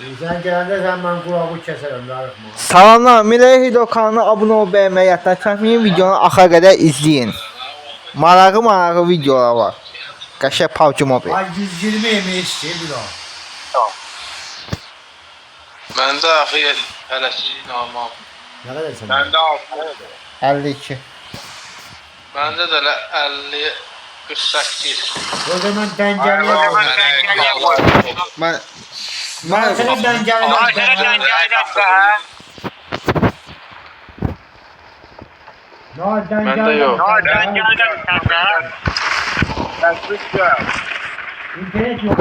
Sen gelende sen ben kulağı keserim darıkma. Salamlar, Milli Hido kanalına abunə ol, bəyənməyi yaddan çıxarmayın, videonu axıra qədər izləyin. Maraqlı videolar var. Qəşəng PUBG Mobile. Ay 120 yemeği istiyor bir daha. Məndə axı hələsi normal. Ne kadar sen? Məndə 52. Məndə də 50 48. O zaman ben gelmem. Mən Ben sana ben gelmem. Məndə yox. İnternet yok.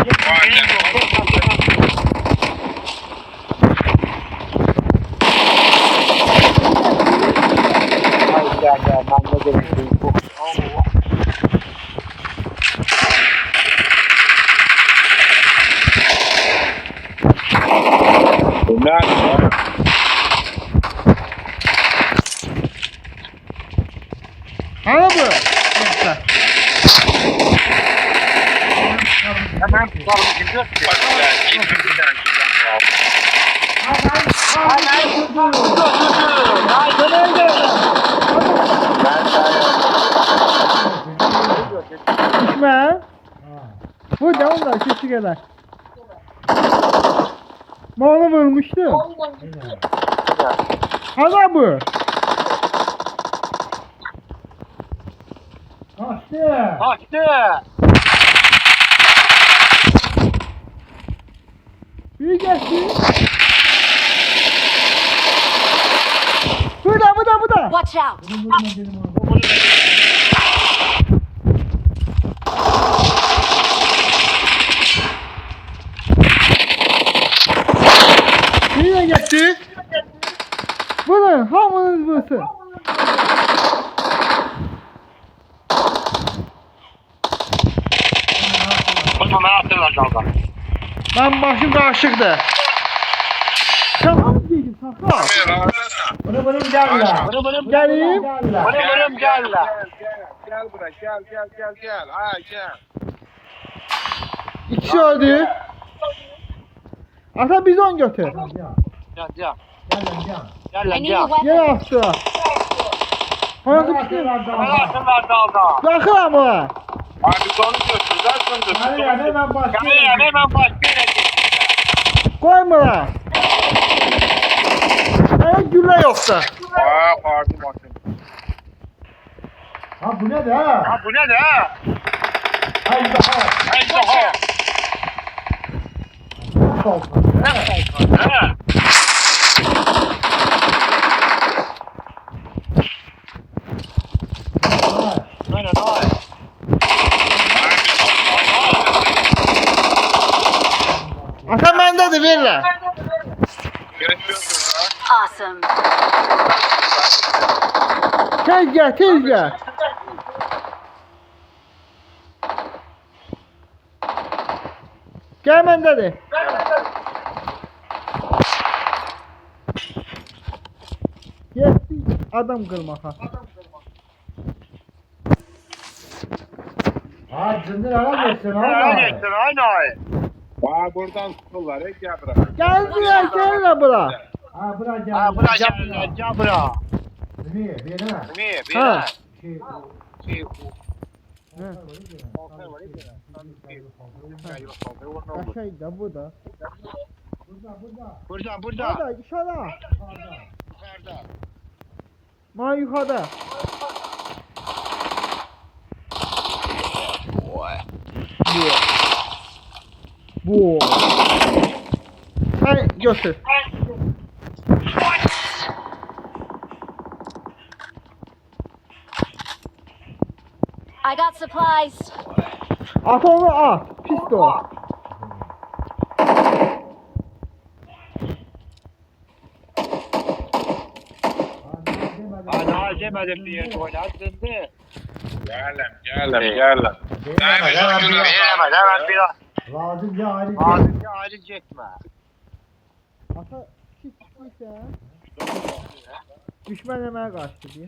Ana bu? Düşmə. Bu da onlar keçi qədər. Onu vurmuşdu. Hala bu. Kaçtı. Bir geçti. Bu da. Watch out! Bir geçti. Bunu hamınız vursun. Ben başım karışıktı. Tamam dedim tamam. Bunu gel la. Geleyim. Gel la. Gel bura, gel. Ay gel. İkisi öldü. Ata bizon götür. I need a weapon. Yer attı. Hangi bir şey? Yakın ama. Abi onu götür, Hemen başlayalım. Koyma lan. Evet gülle yoksa. Pardon bakın. Ha bu ne de ha? Bu ne de? Haydi ha. Ata mendedir ver lan. Awesome. Tez gel. Gel mendedir. Yetti adam kırmaka. Ha cındır ara geçsin ha. Buradan tuturlar, gel bura. Gel lan bura. Ha bırak gel. Gel bura. Niye? Bir yana. Niye? Ha. Şey, Aşağıda da bu da. Burada. Burada aşağıda. Yukarıda. Ma yukarıda. Bu. Hey götür. I got supplies. At onu at. Pis de o. Ana demedim diye oynattın de. Gelem. lazım ya Ali. Acil çekme. Ata pis değilse. Düşman hemen kaçtı diye.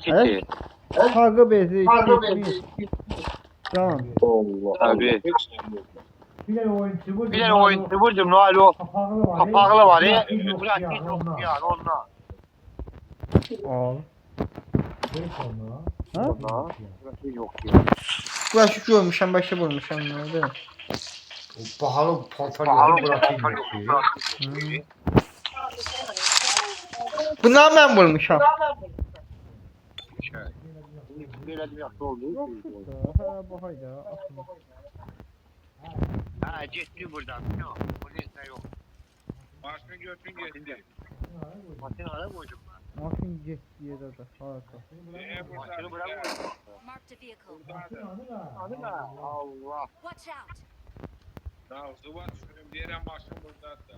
Evet. Kargı bezi. Tamam. Allah. Abi. Bir tane oyuncu vurdum. Bir tane oyuncu vurdum Noel o kapaklı var ya. Bırak git ondan. yani ondan. Al. Beş ondan. Ha? Ondan. Burası yok ya. Burası görmüşəm, başa vurmuşam. Nerede? O pahalı paltar Pahalı yolu bırakayım. Hmm. Bunlar mən vurmuşam. Böyle bir yaptı oldu. Ha, bu hayda. Atma. Ha gitti buradan. Yok. Burada yok. Başını götün gitti. Başını ara koydum ben. Maşın getdi yerə də. Harika. Başını bırakmadım. Marked a vehicle. Adı da Allah. Watch out. Ya zıvan sürüm diğer başım burada da.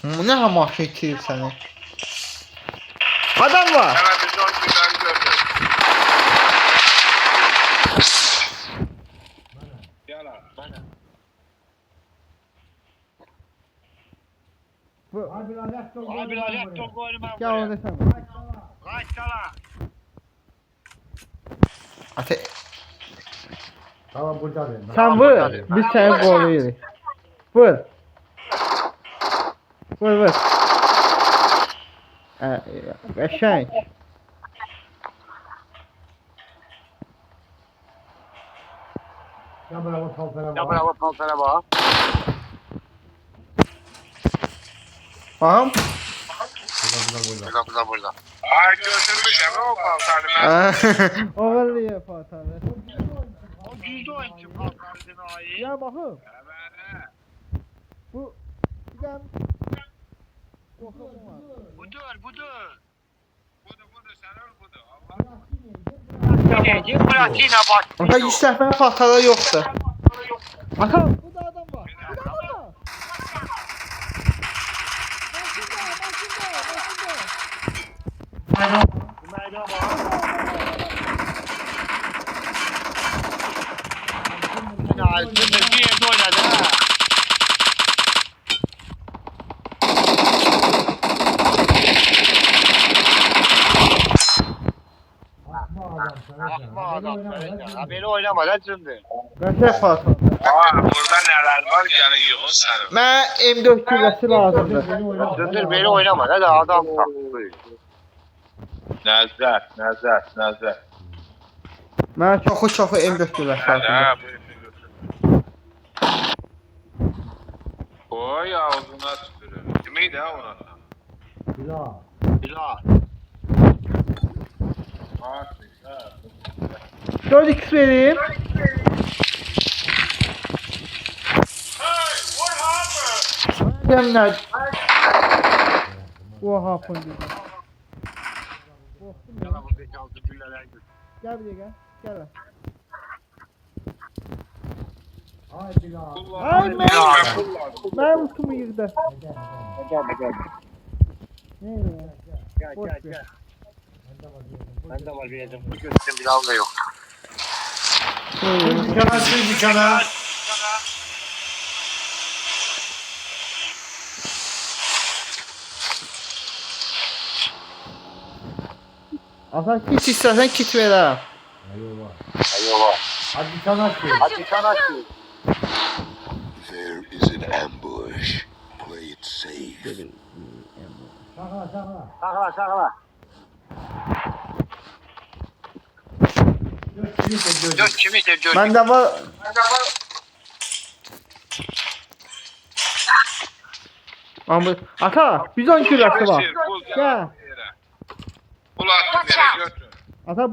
Bu ne ha maşın itirir səni? Adam var. Hemen bir son günler gördüm. Gel abi. Bana. Bu. Abi lanet olsun. Abi lanet çok oynamak. Gel orada sen. Kaç sala. Ate. Tamam burada ben. Sen vur. Biz seni koruyuruz. Vur. Vur. Qəşəng. Ya bravo paltara bak. Ya bravo paltara bak. Bax. Burada. Ay götürmüş ama o paltarı. Oğurluyor paltarı. O güldü oyuncu paltarını ayı. Ya baxın. Hemen. Bu bir dənə qoxum var. Budur. Budur sen öl budur. Allah. Gidecek bırak yine bak. Ata yüksəltmə paltarı yoxdur. Ata, bu da adam var. Bu da adam var. Meydan bak. Ya şimdi bir yerde oynadı ha. Akma adam sen. Ha beni oynama lan şimdi. Qəşəng paltar. Burada neler var yani yoğun sarı. Mənə M4 güləsi lazımdır. Döndür beni oynama lan adam saklıyor. Nazar. Mənə çoxu M4 güləsi lazımdır. Ha Koy ağzına tükürür. Kimiydi ha ona? Bilal. Bilal. 4x vereyim. Demler. Oha fındık. Gel buraya gel. Gel lan. Ay Bilal. Ay ben ustumu yırdı. Neydi ya? Boş ver. Ben de var bir yedim. Bu göstereyim Bilal da yok. Dükkana. Ata kit istersen kit ver ha. Eyvallah. Hadi sana şey. Hadi sana ki. There is an ambush. Play it safe. Sakla. Sakla. Göz. Dört kimi seviyor? Bende var. Ama ata bizon küresi var. Gel. Ulan nereye götür? Ata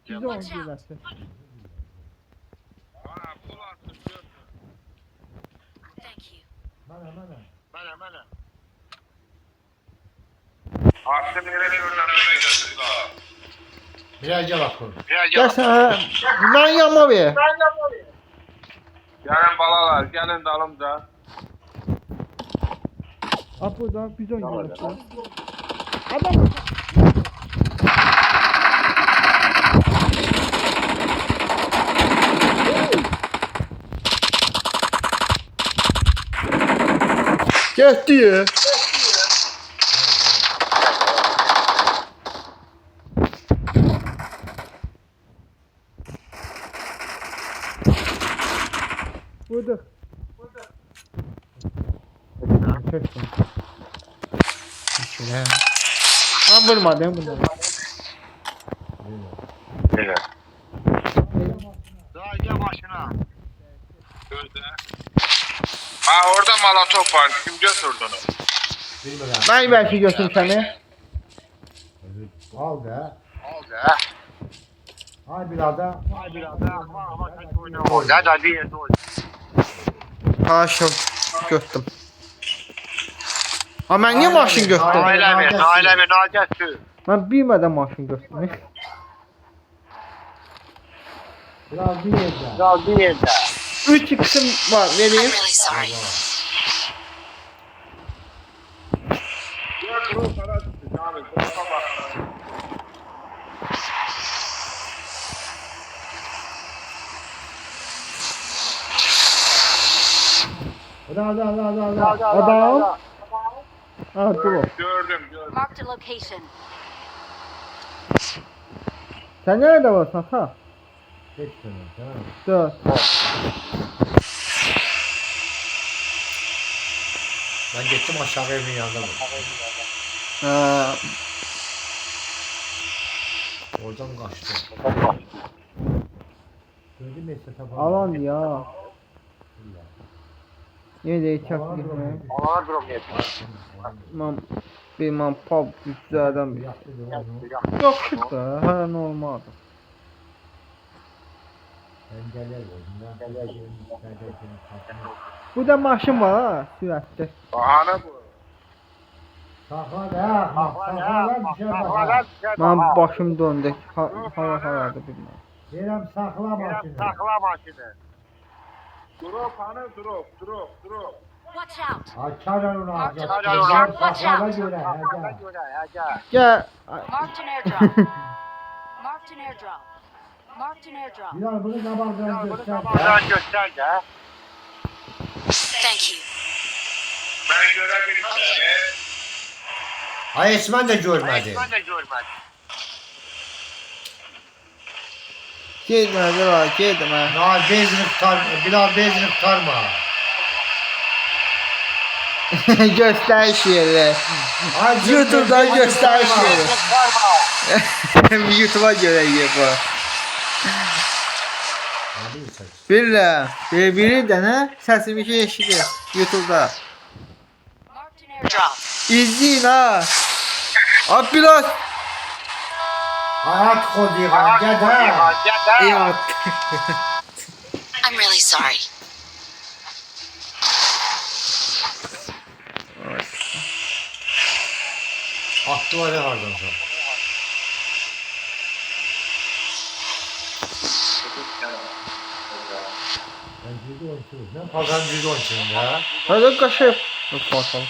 bizon küresi. Ha bul artık götür. Thank you. Bana. Artık nereye görünmeye götür la. Biraz gel bakalım. Gel sen. Ben yanma bir. Gelin balalar, gelin dalımda. At buradan bizon küresi. Adam. Getdi ya. Vurduk. Çöktüm. Şöyle. Ben vurmadım bunları. Böyle. Daha gel başına. Gözde. Ha orada Malatop var. Kim götürdü onu? Bilmirəm. Ben belki götürüm seni. Al da. Al da. Ay birader. Ay biraz daha ama sen oynama. Orada da bir yerde oyna. Haşım götürdüm. Ha ben niye maşın götürdüm? Aile ve Naget. Ben bilmeden maşın götürdüm. Biraz bir yerdə. Biraz bir yerde. 3 kısım var I'm vereyim. really sorry. Da. Adam. Ha dur o. Gördüm. Marked a location. Sen nerede varsın ha? Geç seni. Tamam. Dur. Ben gittim aşağı evin yanında. Ha, Oradan kaçtım. Gördün mü Esat abi? alan ya. Nerede çap gitmeye? Allah'a durum yeter. Ben pub güçlerden bir. Yok çıktı. Ha normal. Engeller var. Burada maşın var ha süratli. Bahane bu. Sakla da. Sakla düşer bak. Ben başım döndü. Hava havadı bilmem. Deyirəm sakla maşını. Sakla maşını. Drop hanı drop. Watch out. Açar onu ağacı. Açar onu ağacı. Saklana göre. Gel. Marked an airdrop. Marked an airdrop. Marked an airdrop. Bilal bunu kabağından göster. Buradan göster de. Thank you. Ben görebilirim. Ay Esmen de görmedi. Ben de görmedim. Gitme Bilal gitme. Bilal bezini tutar. Bilal bezini tutarma. Gösteriş yeri. Ay, YouTube'dan gösteriş yeri. Çıkarma. YouTube'a göre bu. Abi sen. Billah. Biri de ne? Sesimi şey eşidir. YouTube'da. Marked an airdrop. İzleyin ha. Abi Bilal. Hayat kodiga. Gel ha. Ya. I'm really sorry. Attı var ya hardan sonra. Ben cüzde oyunçuyum. Ben pazar cüzde oyunçuyum ya. Hadi kaşıp. Yok bakalım.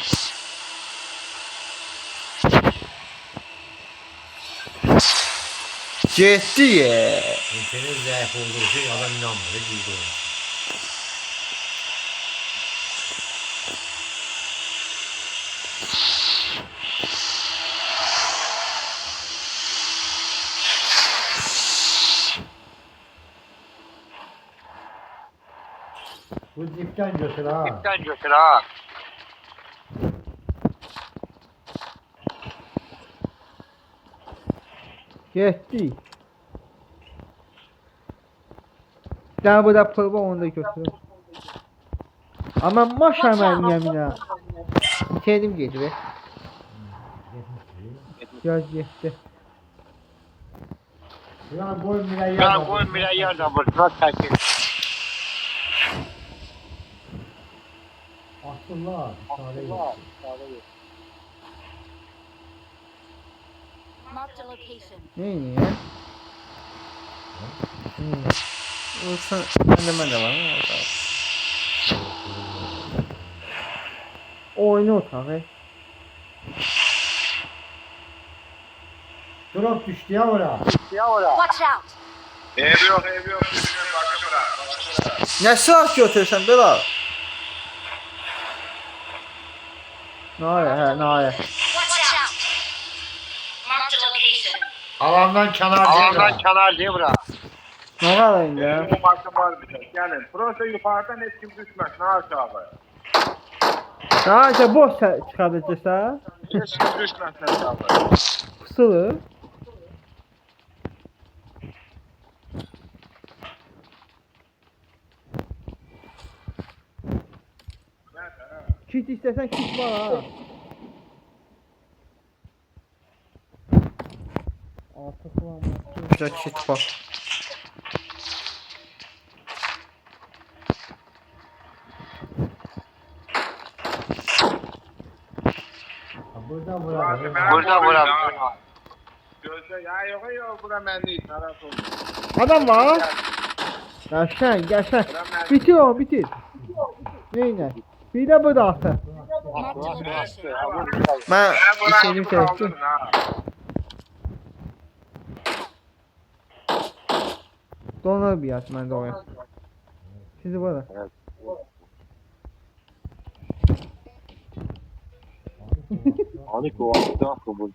Gitti ya. İnternet zayıf olduğu için adam inanmıyor. Cüzde oyuncu. Bu dipten götür ha. Dipten götür ha. Gitti. Daha bu da pul var onu da götürün. Ama maşallah yeminə. İçerim gedir. Göz yetti. Ya boyun bile yer. Ben koyun bile yerden vursun. Çekil. Attılar. Sare yok. Marked a location. Neyini ya? Olsun. Bende de var mı? Oyunu otağı. Drop düştü ya oraya. Watch out. Ev yok. Başka. Ne silah götürürsen Bilal? Naya. Watch out. Marked a location. Alandan kenar Alandan kenar değil bura. Ne var indi? Bu maçı var bir tek. Gelin. Prosta yukarıdan hiç kim düşmez. Ne aşağı? Sadece boş çıxardacaqsa, Hiç kim düşmez aşağı. pusulu. Kit istəsən kit var ha. Altı falan var. Güzel kit var. Burada burada. Burada vuram. Gözde ya yok bura mən değil. Taraf oldu. Adam var. Gəlsən. Bitir o, bitir. Neynə? Bir də bu da atı. Marked a location. Mən içerim çəkdim. Donar bir at mən də oraya. Sizi burada. Hani kuvvetli akıllı.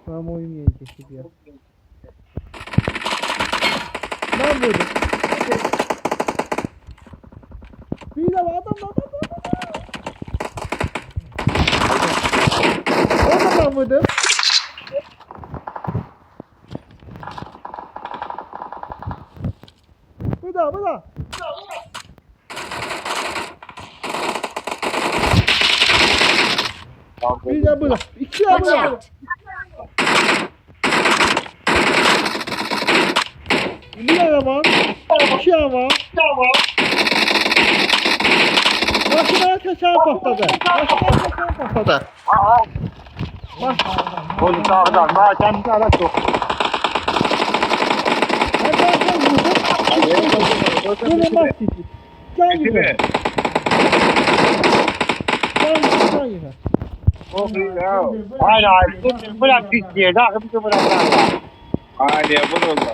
Tamam oyun gelecek bir at. Ben vurdum. Bir de var, adam. Orada ben vurdum. Bu da. Bir de bu da. İki de bu Watch da. out! Bir araban. İki araba. Maşınaya teker patladı. Polis ağırdan. Daha kendisi araç yok. Ben vurdum. Yine bak sizi. Can gibi. Can gibi. Çok iyi ya. Aynen. Bırak pis diye. Daha bir bırak. Aynen bunu da.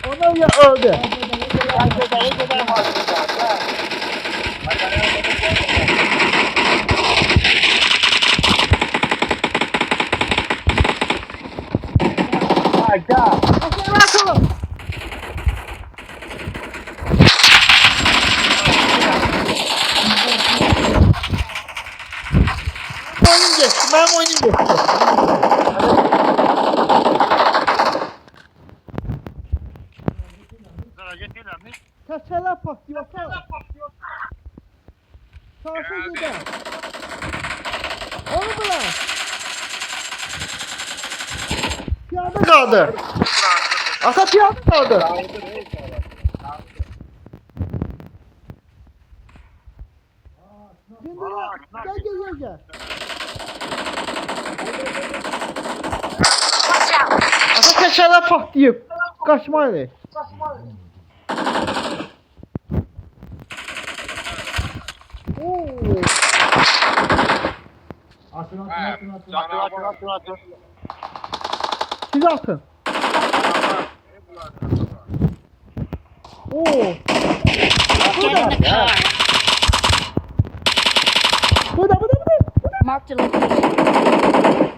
Onlar ya öldü. Ben oynayayım. Kaçalar patlıyor. Sağa gider. Onu bırak. Piyade kaldı. Ata piyade kaldı. Şimdi gel. Watch out! Ata kaçalar patlıyor. Kaçmayla. Oo. Atın. Siz atın. Oo. Get in the car! Bu da. Marked a location.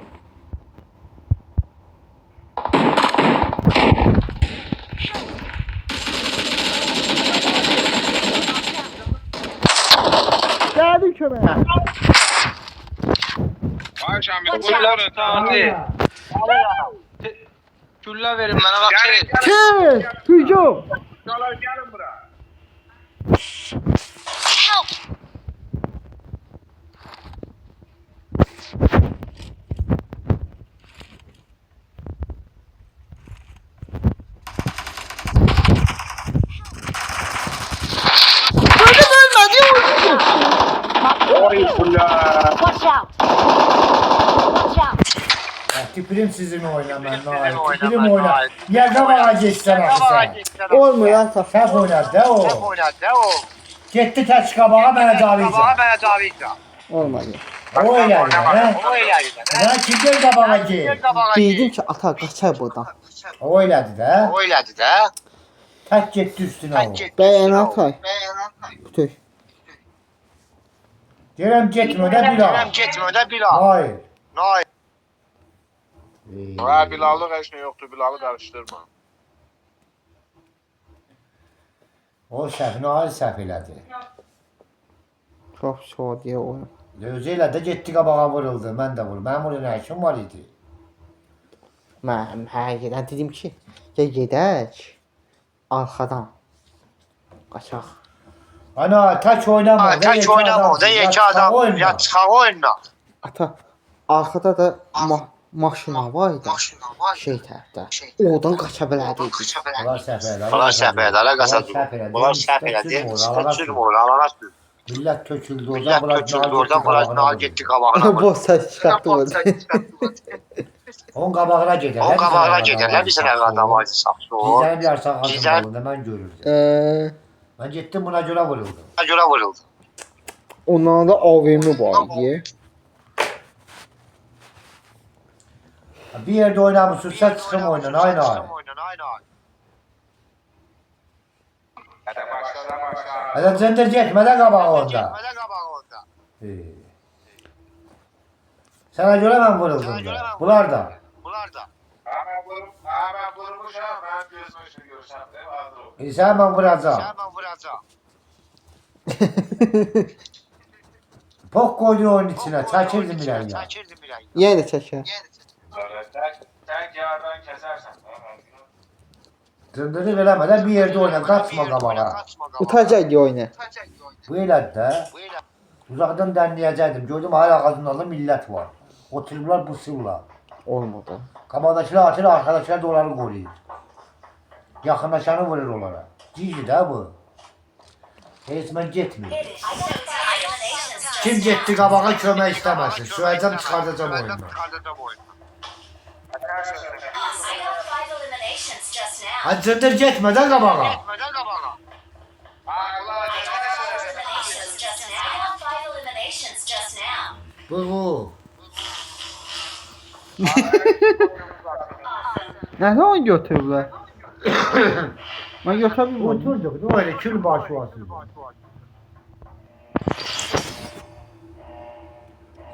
Geldim kömeğe. Ayşem bir Watch kulları out! taati. Gülle verin bana bak şey. Kes. Hücum. Çalar gelin buraya. Help! Oy kullar. Watch out! Watch out! Tiprim sizin oynaman. Tiprim Tiprim oynaman, oyna. ait. Yerden bana geçsen abi sen. Olmuyor lan saf. Sen oynar de o. Oynadı o. Gitti taç kabağa bana davayacak. Kabağa bana davayacak. Olmadı. O öyle yani. O öyleydi. Ben kimdir kabağa ki? Bildim ki ata kaçar buradan. O öyledi de. O öyleydi de. Tək getdi üstünə o. Bəyanat ay. Tüy. Deyirəm getmə də bir Bilal. an. Getmə də Bilal. Hayır. Hayır. Ha Bilal'lık heç ne yoktu. Bilal'ı karıştırma. O səhvini ayrı səhv elədi. Çox şadiyə oyun. Özü elə də getdi qabağa vuruldu. Mən də vurdum. Mənim orada nə işim var idi? Mən hər yerdən dedim ki, ya gedək arxadan qaçaq. Ana tək oynama. Ha, tək oynama. Da iki adam. Ya çıxaq oyundan. Ata, arxada da maşına var idi. Şey tərəfdə. Oradan qaça bilərdik. Bunlar səhv elədi. Bunlar səhv elədi. Əlaqəsə. Bunlar səhv elədi. Sürmür. Alana sürmür. Millət töküldü oradan. Millət töküldü oradan. Bunlar nağa getdi qabağına. Boş səs çıxartdı orada. Onun qabağına gedər. O qabağına gedərlər. Bizə nə adam var saxsı o. Gizləni bir arsa qazanmalında mən görürdüm. Mən getdim buna görə vuruldum. Buna görə vuruldu. Ondan da AVM var idi. Bir yerdə oynamışsınsa çıxım oynan. Aynı ay. Hələ cəndir getmə də qabağa onda. Sənə görə mən vuruldum da. Bunlar da. Ben vurmuşam. Ben gözümün işini görsem de hazır ol. Sən mən vuracağım. Pok koydu onun içine. Çəkirdim bilən ya. Yenə çəkər. Sonra tek yerden kesersen. Cındırı verəmədən bir yerdə oyna. Qaçma qabağa. Utacaq oyunu. Bu elədi də. Uzaqdan dənləyəcəkdim. Gördüm hala ağacında millət var. Otururlar bu sırla. Olmadı. Qabaqdakılar atır, arkadaşlar da onları qoruyur. Yaxınlaşanı vurur onlara. Cici də bu. Heç mən getmir. Kim getdi qabağa kömək istəməsin. Söyləyəcəm, çıxardacam oyunu. Hadi cındır getmə də qabağa. Bu. Nəsə onu götürüblər? Mən götürə bilmədim. Oturduk. Ne öyle kül başı var.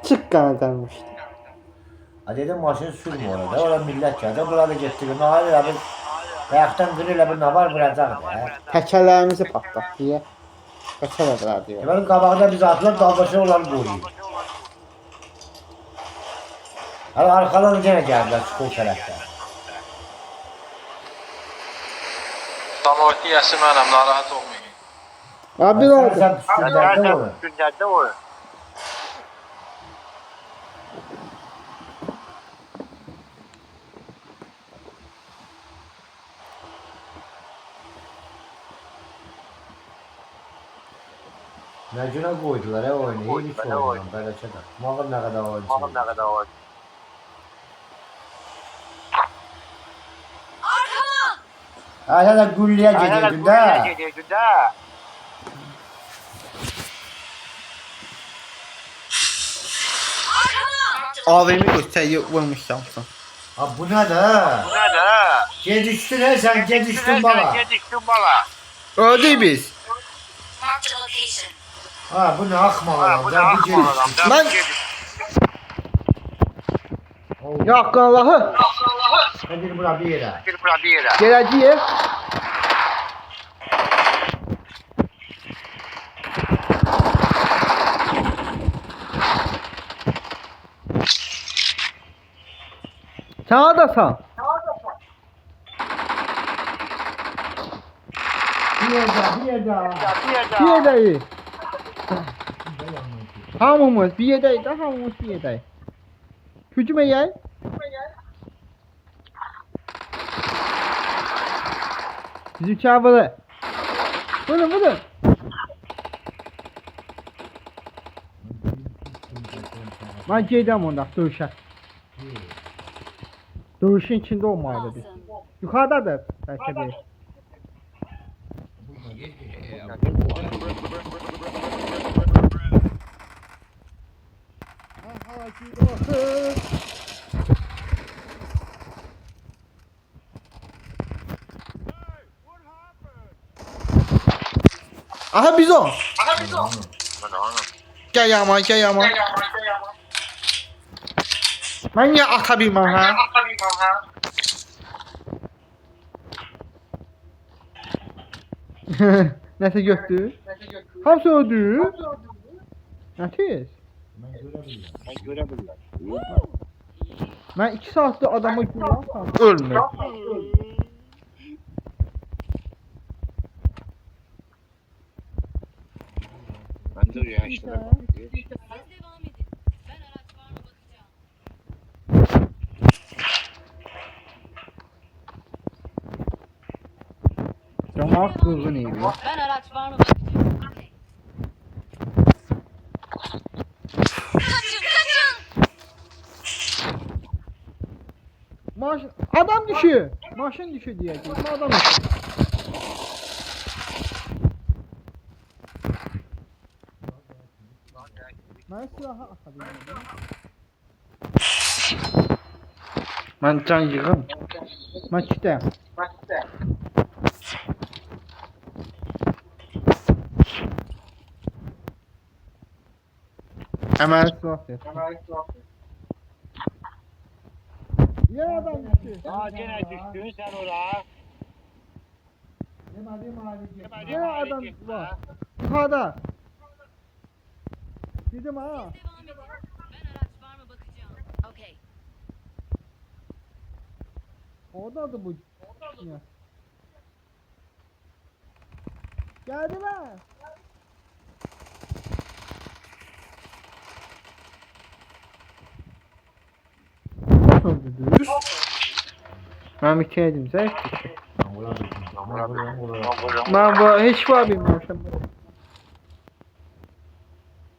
Çıx qanadlanmışdı. Ha dedim maşını sürmü orada. Orada millet geldi. Burada getdi. Hayır abi. Ayaktan kırıyla bir ne var vuracaq da. Təkərlərimizi patlat deyə. Qaçamadılar diyor. Benim qabağda biz atlar dalbaşı olan qoruyur. Hala arkadan gene geldiler skol tərəfdə. Samoyeti yəsi mənəm, narahat olmayın. Abi oldu. Sen üstünlerde olur. Gündəndə oyun. Ne güne koydular ya oyunu. Hiç oynadım. Beleşe de. Mağın ne kadar oyuncu. Baxın nə qədər oyun. Hala da güllüye gelirdin de. Gedirdin də. AVM göstəriyor vurmuşsamsan. Ha bu ne de? Bu nədir? Gediştin he sen gediştin bana. Gedişdin bala. Öldük biz. Marked a location. Ha bu ne akmal Ha, adam. bu Da nə bu axmaq adam. gediştin. Mən- Ya Allah'ı. Hadi bura bir yere. Bir bura bir yerə. Gələcəyik. Sen oradasan. Bir yerde, bir yerde. Bir yerdə. Bir yerdeyiz. Hamımız bir yerdeyiz de hamımız bir yerdeyiz. Hücum eğer. Bizim çağırdı. Vurun vurun. Ben geldim onda dövüşe. Dövüşün içinde olmaydı biz. Awesome. Yukarıdadır belki de. Aha biz o. Ana. Gel Yaman, gel Yaman. Ben ya ata bilmem ha. Nəsə götür. Hamısı öldü. Nətiz? Ben görebilirim. Mən 2 saatdir adama gülərsəm, ölmür. Ben de ya işte. Camaat qızğın idi. Ben araç var mı bakacağım. Maşın, adam düşüyor. Maşın düşüyor diyəcək. Adam düşüyor. Mən silahı ata bilmirəm. Mən can yığım. Mən kitəyəm. Əməli silah ver. Ya adam düştü. Daha gene düştün sen oraya. Ya adam var. Yukarıda. Dedim ha. Devam edin. Ben araç var mı bakacağım. Okay. Oradadır bu. Ya. Geldiler. Nasıl öldürdünüz? Ben bir şey dedim, sen ben bu hiç var bilmiyorum.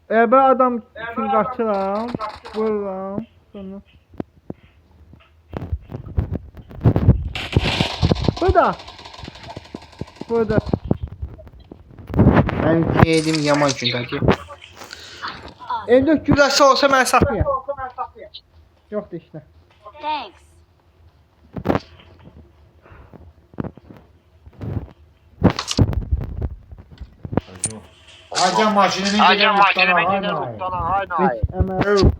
Ben adam için kaçıram, vururam, sonra. Burada. Burada. Ben şey dedim yaman için kaçıyor. Evde güləsi olsa ben saklayayım. Yoktu işte. Thanks. Hacan maşininin Hacan gidelim makineme tutsana, gidelim hayır. tutsana hayır. Hiç emel.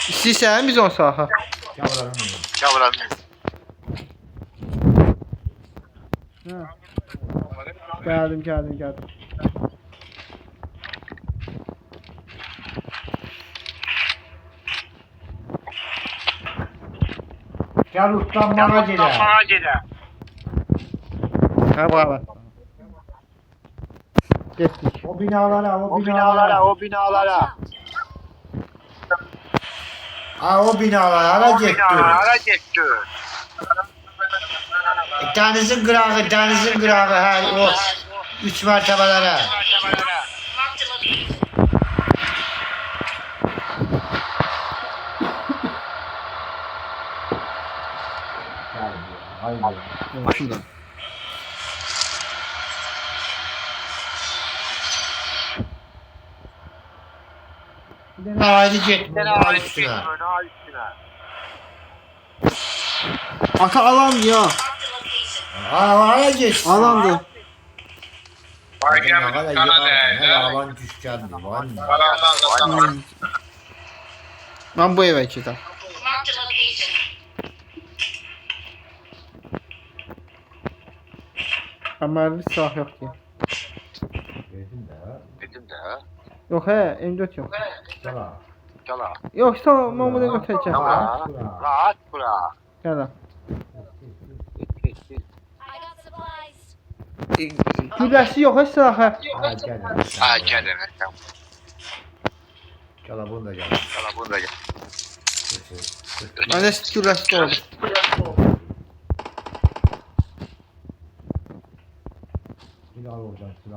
İstəyirsən biz on sağa. Yavrum. Geldim. Gel ustam bana gele. Bana gele. Ha bravo. Geçtik. O binalara, O binalara. Ha o binalara O gitti. binalara gitti. Denizin kırağı ha o 3 mertebelere. Haydi. Şurada. Haydi git. Gene Haydi ait üstüne. üstüne. Ata alan ya. Hala geç. Alandı. Ne alan düşkəndi. Vay mı? Ben bu eve gidelim. Əməlli silah yok ki. Dedim de. Yok he, M4 yok. Gel Gala. Yok tamam, ben bunu götüreceğim. Rahat bura. Gel lan. I got supplies. Güləsi yok he silahı. Ha gel. Gel bunu da gel. Gala bunu da gel. Məndə güləsi de oldu.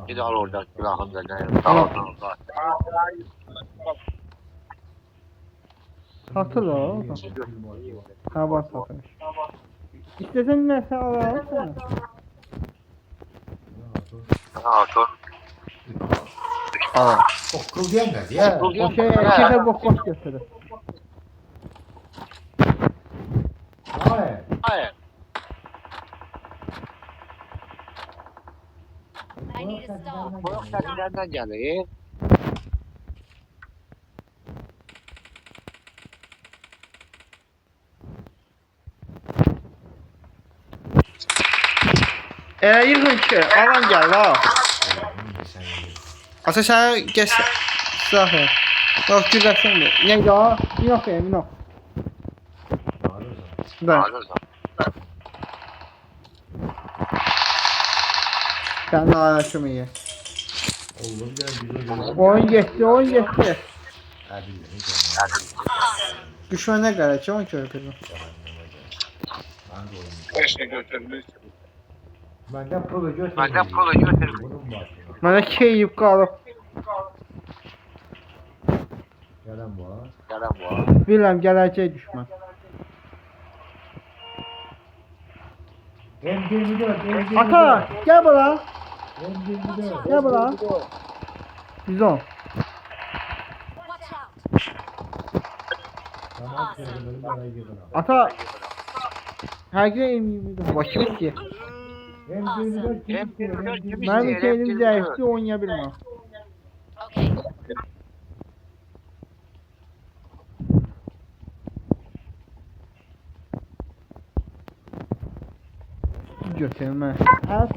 Bir de al oradan silahını da gel. Tamam. Satır o. Ha var satmış. İstesen ne sen alalım. Ha otur. Al. O kıl gelmez ya. O şey, kese bok gösterir. Hayır. I need a stop. Koyuk sesinden gelir. Yığın ki, alan gəl ha. Ata sənə gəl silah ver. Yox, güləşəndir. Neydi o? Yox, emin ol. Da, sən də ayakım iyi. Oğlum gel biz o Oyun getdi, oyun getdi. Hadi. Düşmənə gələk, onu körpüdür. Ben de oyunu. Beşini götürmüş. Benden pulu götür. Benden pulu götür. Bunun var. Mənə keyif qalıb. Gelen var. Gelen var. Bilirəm, gələcək düşmən. M24. Ata, gəl bura. M24. Gəl bura. Bizon. Watch out. Tamam söyledim bana gidelim. Ata. Həqiqə M24. Bakı ki. M24 kim istiyor? M24 kim M24. Mənim keyfim zəifdir, oynaya bilməm. Okay. Götürmə. Okay.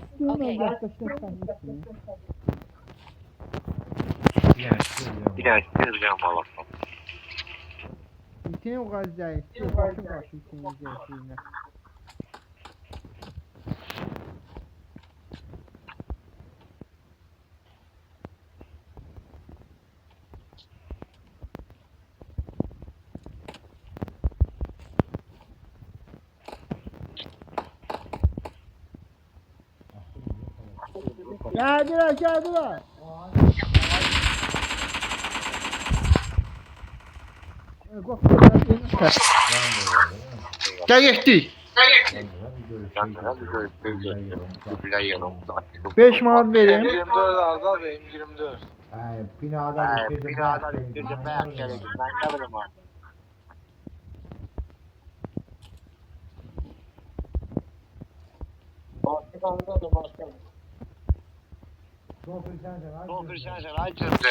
Bir daha isteyeceğim Allah'ım. İçine o kadar zəifdir, başım başı içine zəifliyinə. Geldiler, geldiler. Gel geçti. Kendine bir görüşürüz. Bile yanımda. 5 manat vereyim. 24 arda ve 24. Binada bitirdim. Binada bitirdim ben gerektim. Ben gelirim abi. Başkanımda da başkanım. Sofir sen Sofir sen açıldı.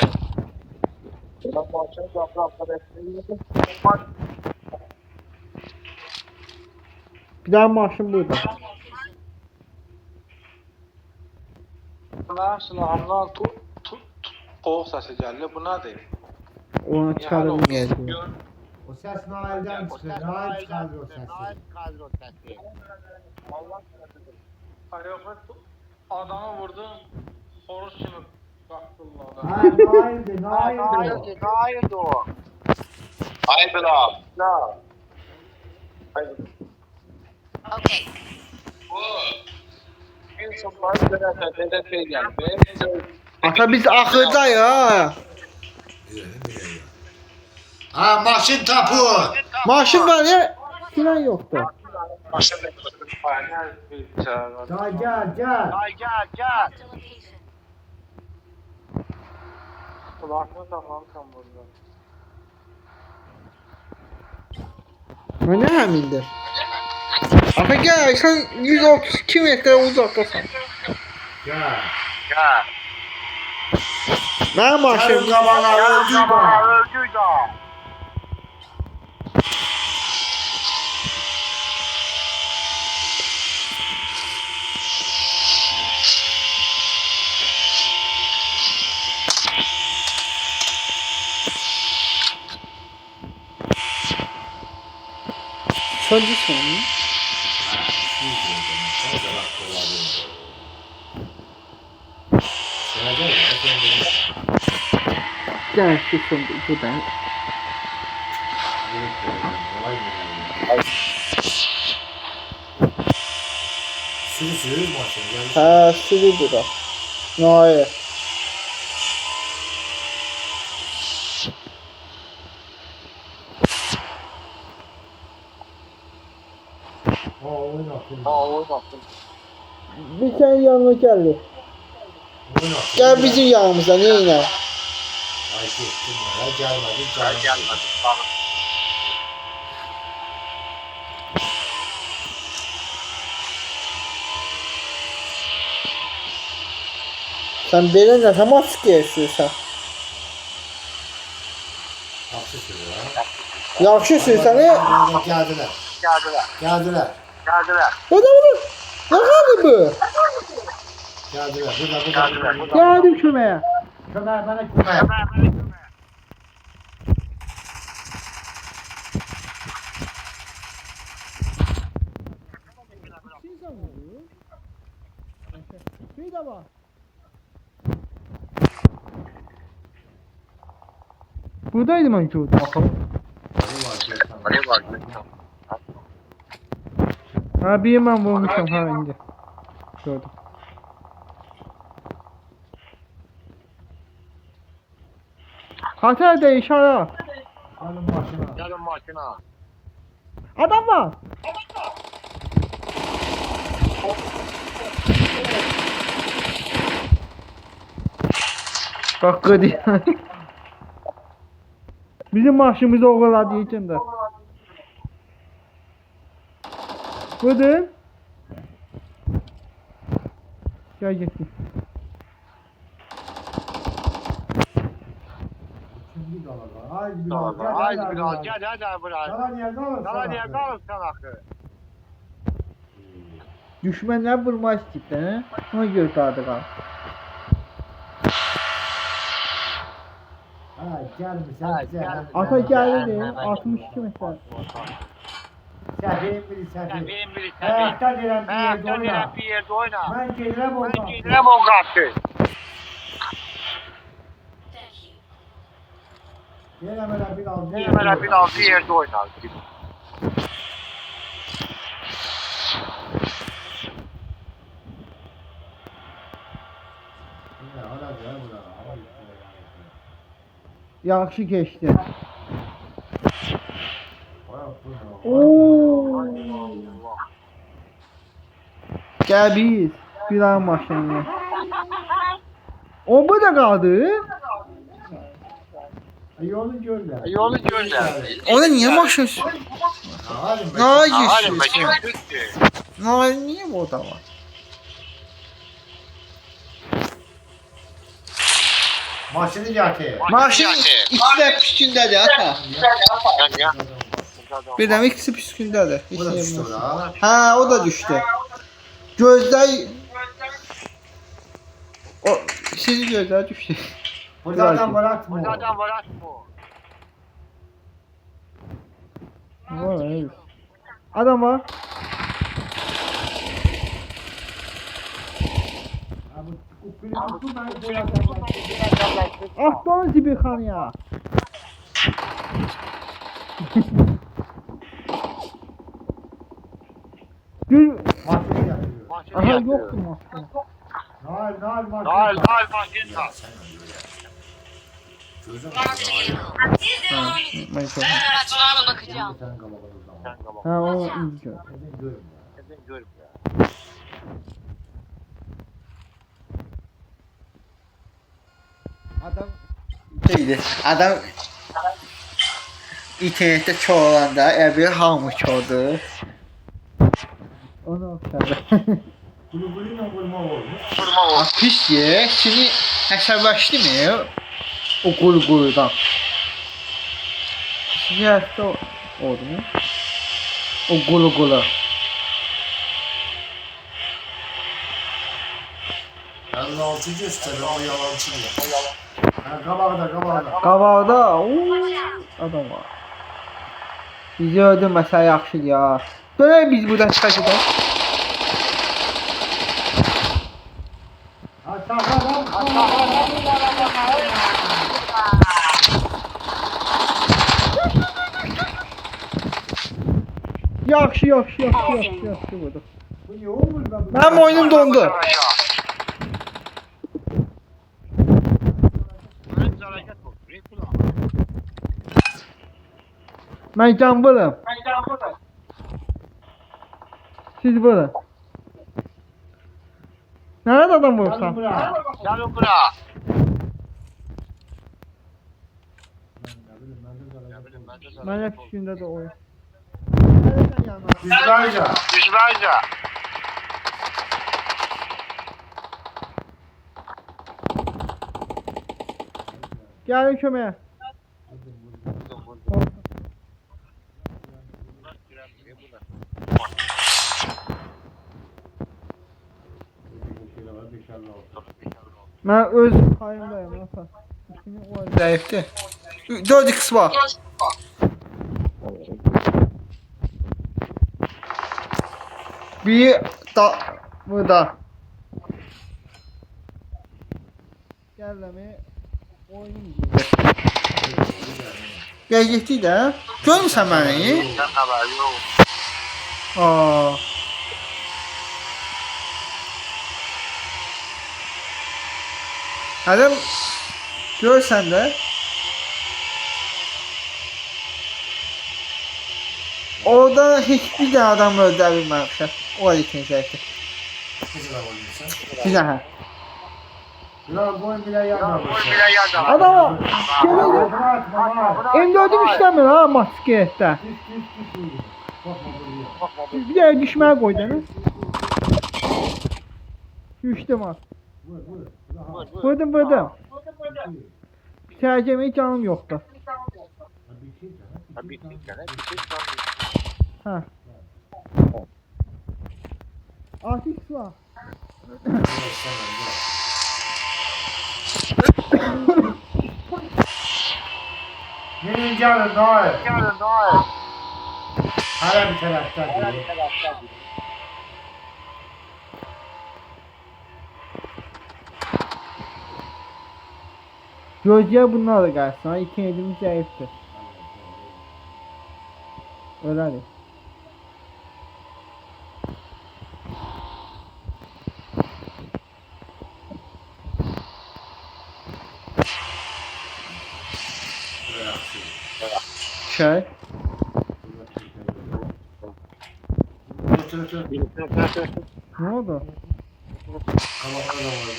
Ben başkanım da arkadaşlarım. Bir daha maşın burada. Silahımdan qoğuq səsi gəlir. Bu nədir? Onu çıkarım geldi. O ses Nail'den çıkıyor. Nail çıkardı o sesi. Kadro sesi. Adamı vurdum. Xoruz kimi qaxdırlar da. Ha Nail'di. Nail'di. Hayır o. Hayır bela. La. Okay. İnsan bazı dönemlerde şey geldi. Ata biz ahırdayız ha. Ha maşın tapu. Maşın var ya. Sinan yoktu. Gel gel gel. Ay gel. Marked a location. Kulağını taxmamışam burada. O ne həmindir? Ata gel sen 132 metre uzaktasın. Gel. Gel. Ne maşın? Yarın kabana öldü bak. Öldü da. Sen düşün. Gel düşün buradan. Sürü maşın. Gel. Ha sürü burada. Hayır. Oyun atın. Oynatın. Bir sen yanıma geldi. Oyun atın. Gel bizim yanımıza neyine? Ay gittim ya. Gelmedi. Gel Gelmedi. bana. Sen belə nə maske istəyirsən? Yaxşı sürüyor. Yaxşı istəyirsən? Geldiler. Geldiler. Geldiler. Geldiler. Bu da bu. Nə qaldı bu? Geldiler. Burada. Geldiler. Gəldim köməyə. Kömer bana kömer. Bir də var. Buradaydı mən gördüm. Oraya bak. Ha bir mən vurmuşam ha indi. Gördüm. Hatar değiş ara. Alın başına. Gelin makina. Adam var. Bak kedi. Bizim maaşımızı oğuladı içinde. Budur. Gel getir. Şimdi dalalar. Haydi bir Tamam. al. Haydi biraz. Gel hadi buraya. Sana niye kalır? Sana niye kalırsan akı? Düşmanlar vurmak istəyir, ona görə qadılar. Ha gelmişsen sen. Ata gəldi, 62 metr. Sefin biri sefin. Benim bir istedim. Ayakta diren bir yerde Ayakta oyna. diren bir yerde oyna. Ben gelirem Ben olmam. gelirim o kartı. Gelemeden bir al. Hemen bir altı yerde oyna. Yaxşı keçdi. Oo. Gəl biz bir ay maşınla. O bu da qaldı. Yolu görler. Yolu gönder. Ona niyə maşın? Halim be. Nə Halim geçiyorsun? ben gitti. Nə niyə bu da var? Maşını getir. Maşın ikisi də pis gündədir ata. Gel ya. Bir də ikisi pis gündədir. Bu da düştü oraya. Ha, o da düşdü. Gözlər o sizi gözlər düşdü. Buradan bırakma. Buradan bırak bu. Vay. Adam var. Ah, don Zibirxan ya. Gül. Maşını getiriyor. Maşını Aha yapıyor. yoktu maşın. Nail maşını. Nail maşını tak. Gözüm. Ha, ben görmedim. Saçlarına bakacağım. Sen kabak o zaman. Sen kabak. Ha, o iyi gör. Senin görüm ya. Sen görüm ya. Adam şeydi. Adam internette çoğalanda bir hamı çoğdu. Onu oxşadı. Kulübülüyle vurma olmuş. Vurma o. Pis ye. Şimdi hesaplaştı mı? O gol-goldan. Siyasette oldu mu? O gol-gola. Yani 6 gösterir ama yalancı değil. Ha kabağda. Qabaqda adam var. Bizi öldürməsə yaxşı ya. Görək biz buradan çıxacaq. Ha sağlam. Yaxşı budur. Bu niye olmuş lan? Mənim oyunum dondu. Mən cambılım. Siz bura. Nerede adam Hadi vursan? bırak. Gelin bura. Ben hep üstünde de oyun. Yüzlerce. Yüzlerce. Gəlin köməyə. Mən öz payımdayım. Zəifdir. 4x var. Bir da burada. Gəlləmi oyunum Gəzəkdik də. Görmüsən məni? Bizden haber yok. Aa. Hadi görsən də. Orada heç bir dənə adam öldürə bilməmişəm. O ikinci zəifdir. Bir dənə. Lan boyun bile yanmamış. Bile yardım. Adam görüldü. M4'üm işləmir ha masketdə. Bir də düşməyə qoydunuz. Düşdüm ha. Vurdum. Tərcəməyə canım yoxdur. Bir şey Ha. Artık var. Birinci alın Noel. Yarın Noel. Hala bir taraftan diyor. Gözcüyə bunlar da gəlsin. İki elimiz zəifdir. Ölərik. Şey. Ne oldu?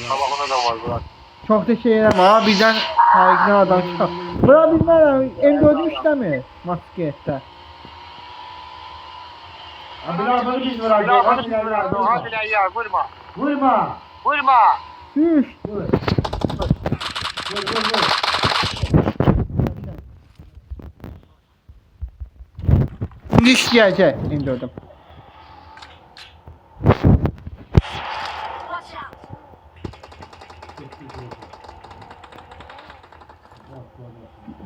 Kabağına da var Burak. Çok da şey eləmə ha, birdən həqiqdən adam çıxar. Bura bilmərəm, M4'üm işləmir masketdə. Bilal bunu biz vuracağız. Hadi Bilal vurma. Hadi lan ya vurma. Vurma. Vurma. Düş. Vur. Vur. İndi işləyəcək M4'üm. Watch out!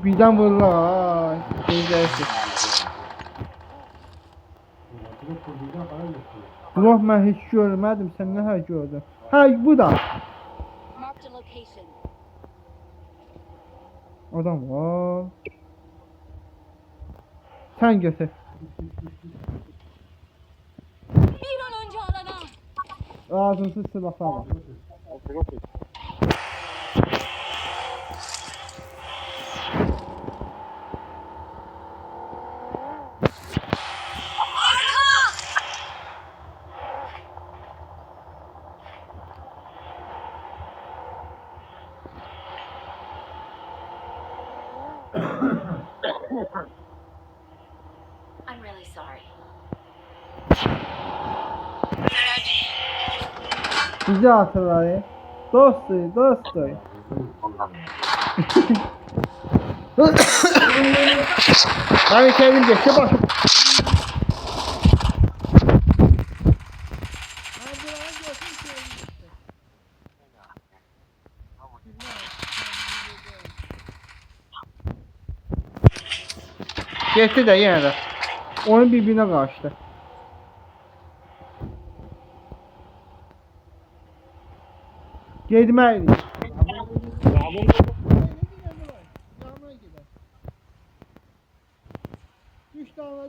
Birdən vururlar ha. Gözləyirsin. Yox, mən heç görmədim. Sən nə hər gördün? Hə, bu da. Marked a location. Adam var. Sən götür. Bir an önce alana. Lazımsız silahlar var. I'm really sorry. Bizi hatırlayın. Dostdur. Ben kendim geçe bakayım. Geçti de yine de. Onun birbirine karıştı. Gedməydik. Düş dağına.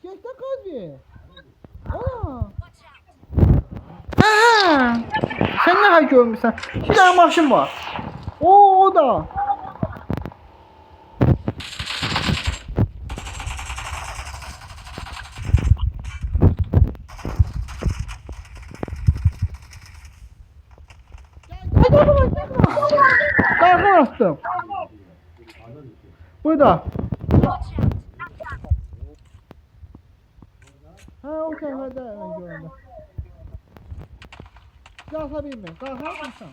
Geçti kazı. Aa. Ha. Sen ne hal görmüşsən? Bir tane maşın var. O da. Kalkan attım. Bu da. Watch out! Ha o tarafa da ben gördüm. Qalxa bilmir. Qalxarsan.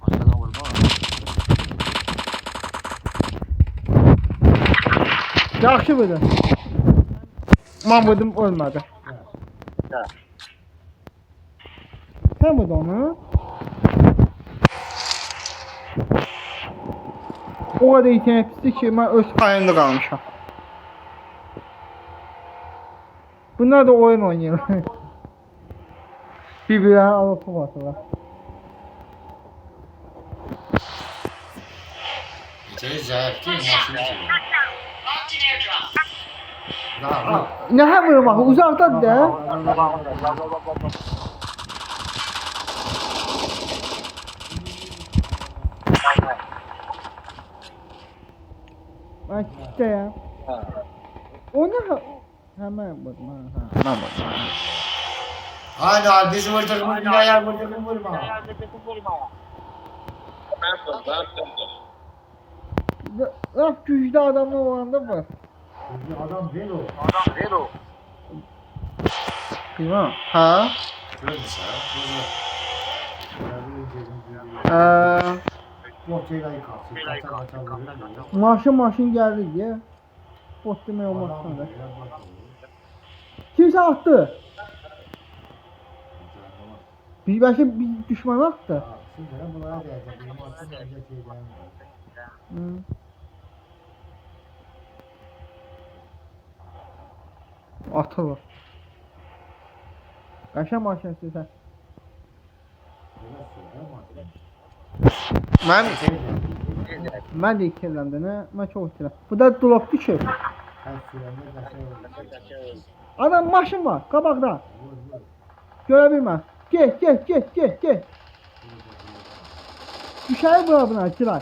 Arkadan vurma. Yaxşı vurdu. Mən vurdum, ölmədi. Ha. Sən vurdu onu. O kadar internet pisdir ki, mən öz payında qalmışam. Bunlar da oyun oynayır. Bir-birine alıp atırlar. Şey zayıf değil, maşını seviyor. Marked an airdrop. Daha Ne hem vurmaq, uzaqdadır da. Mən kitləyəm. O ne ha? Hemen vurma. Hemen vurma. Hala biz vurduk, dünyaya vurduk, vurma. Ah güçlü adamla olanda var. Adam değil o. Adam değil o. Bilmem. Ha? Görmüş ha. Ortayla yıkarsın. Kaça vurur. Maşın geldi diye. Bot demək olmaz sonra. Kimse attı. Biz belki bir düşman attı. Şimdi bunlara diyecek. Benim aslında diyecek şeylerim var. Atılır. Kaşa maşın istəsən. Mən də itirləmdə nə? Mən çox itirəm. Bu da dolabdı ki. Her süremde kaça Adam maşın var qabaqda. Görə bilməm. Get. Düşəyi bura buna Kiray.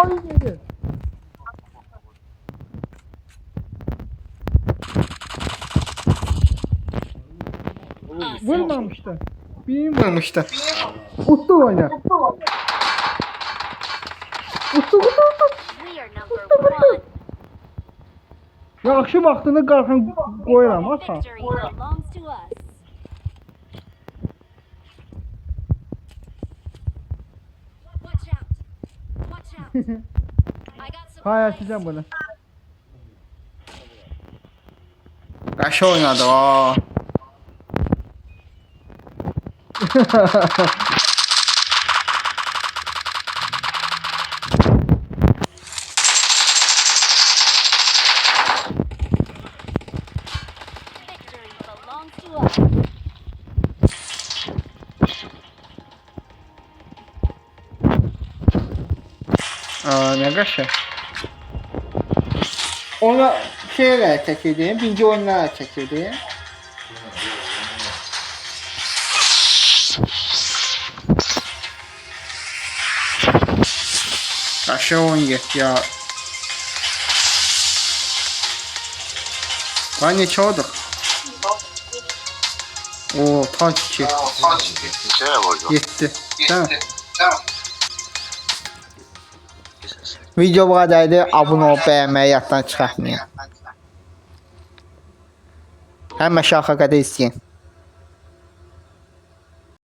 Oyun yedi. Vurmamıştı. Birini vurmuştu. Uttu oyna. Uttu. We are number 1. Yaxşı vaxtında qalxan qoyuram ha. Victory belongs to us. Watch out. I got Hayır supplies. sizden bunu. Qaşı oynadı o. Victory belongs to us. Ne qaşı. Ona şeyler çəkirdim, birinci oyunlar çəkirdim. Qaşı oyun get ya. Lan neçə olduq? Oo, taç 2. İçeri vurdu. 7. Tamam. Video bu kadardı. Abone ol, beğenmeyi yaddan çıxartmayın. Həmişə arxa qədər izləyin.